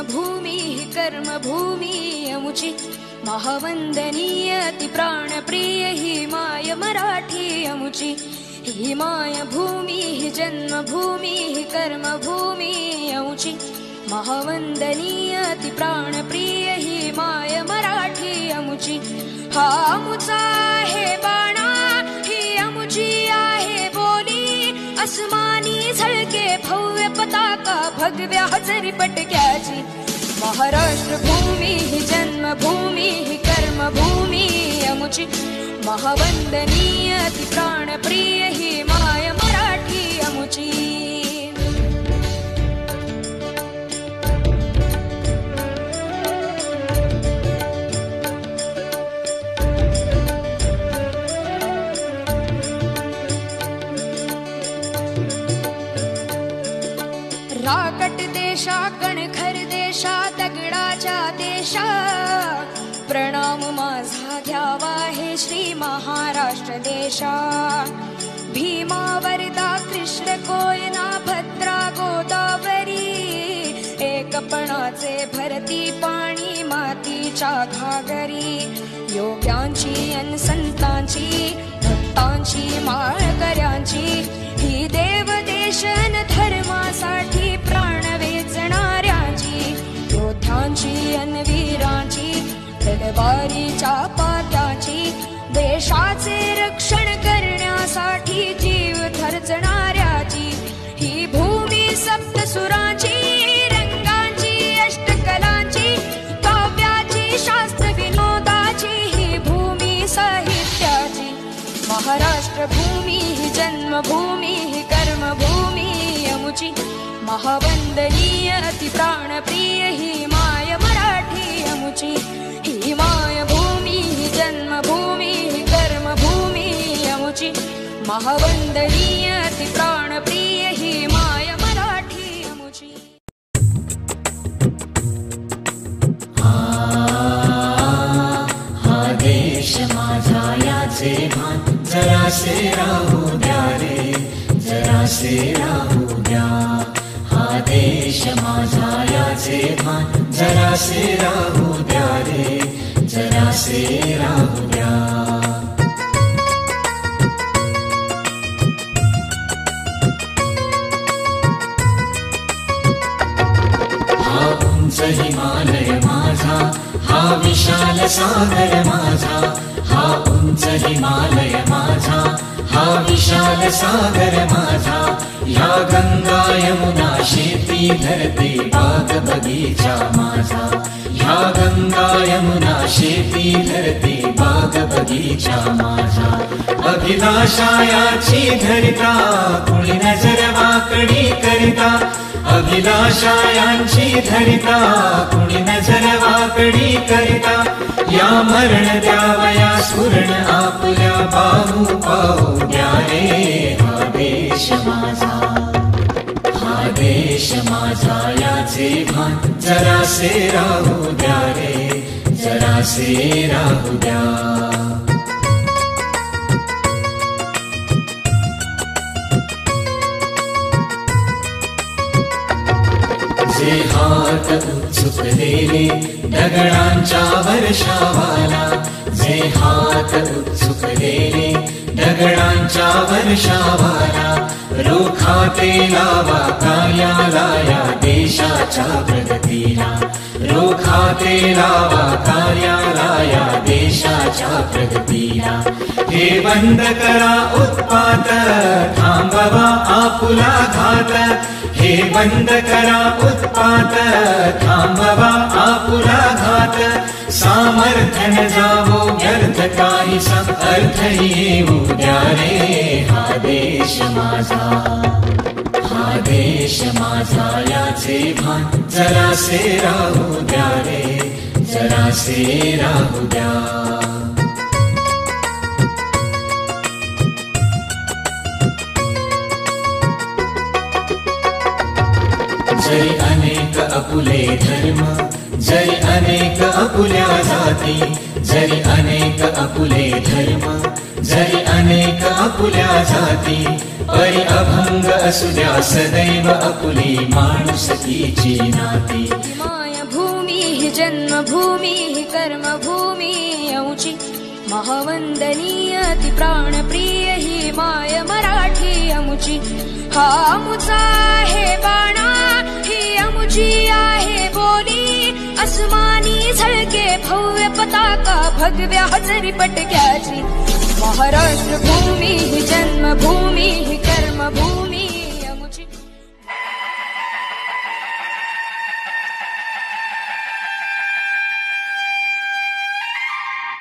जन्मभूमिः कर्मभूमिः अमुची महावंदनीय अति प्राणप्रिय ही माय मराठी अमुची ही माय भूमिः जन्मभूमिः कर्मभूमिः अमुची महावंदनीय अति प्राणप्रिय ही माय मराठी अमुची हा अमुचा आहे बाणा ही अमुची आहे बोली अस्मानी झळके भव्य पताका भगव्या हजरी पटक्याची महाराष्ट्र भूमी जन्मभूमी कर्मभूमी अमुची महावंदनीय अति प्राणप्रिय ही माय मराठी अमुची राकट देशा कणखर देशा दगडाच्या देशा प्रणाम माझा घ्यावा हे श्री महाराष्ट्र देशा भीमा वरदा कृष्ण कोयना भद्रा गोदावरी एकपणाचे भरती पाणी मातीच्या घागरी योग्यांची अन संतांची भक्तांची माळकऱ्यांची ही देव देशन धर्मासाठी प्राण वेचणाऱ्यांची योद्ध्यांची अन वीरांची तलवारीच्या पात्याची देशाचे रक्षण करण्यासाठी जीव खर्चणाऱ्याची ही भूमी सप्तसुरांची रंगांची अष्टकलांची काव्याची शास्त्र विनोदाची ही भूमी साहित्याची महाराष्ट्र भूमी जन्मभूमी कर्मभूमी अमुची महावंदनीय अति प्राणप्रिय ही माय मराठी अमुची ही माय भूमी जन्मभूमी कर्मभूमी अमुची महावंदनीय अति प्राणप्रिय ही माय मराठी अमुची हा देश माझा याचे भान जरासे राहू द्या रे जरासे राहू द्या हा देश माझा याचे भान जरासे राहू द्या रे जरासे राहू द्या हा उंच हिमालय माझा हा विशाल सागर माझा हा उंच हिमालय माझा हा विशाल सागर माझा या गंगा यमुना शेती धरती बाग बगीचा माझा या गंगा यमुना शेती धरती बाग बगीचा माझा अभिलाषायाची धरिता कुणी नजर वाकडी करिता अभिलाषायांची धरिता कुणी नजर वाकडी करिता या मरण द्यावया स्फुरण आपल्या पाहू पाहू द्या रे हा देश माझा याचे भान जरासे राहू द्या रे जरासे राहू द्या जे हात उत्सुकलेले दगडांच्या वर्षावाला जे हात उत्सुकलेले दगडांच्या वर्षावाला रोखाते लावा कार्याला या देशाच्या प्रगतीला रोखाते लावा कार्याला या देशाच्या प्रगतीला हे बंद करा उत्पात थांबवा आपुला घात हे बंद करा उत्पात थांबवा आपुला घात सामर्थ्य न जावो व्यर्थ काही अर्थ येऊ द्या रे हा देश माझा याचे भान जरासे राहू द्या रे जरासे राहू द्या जरी अनेक अपुले धर्म जरी अनेक अपुल्या जाती जरी अनेक अपुले धर्म जरी अनेक अपुल्या जाती परी अभंग असुद्या सदैव अपुली माणुसकीची नाती माय जन्मभूमी हि कर्मभूमी अमुची महावंदनीय ती प्राणप्रिय ही माय मराठी अमुची हा अमुचा आहे बाणा ही अमुची आहे बोली अस्मानी झळके भव्य पताका भगव्या हजरी पटक्याची महाराष्ट्र भूमी हि जन्मभूमी हि कर्मभूमी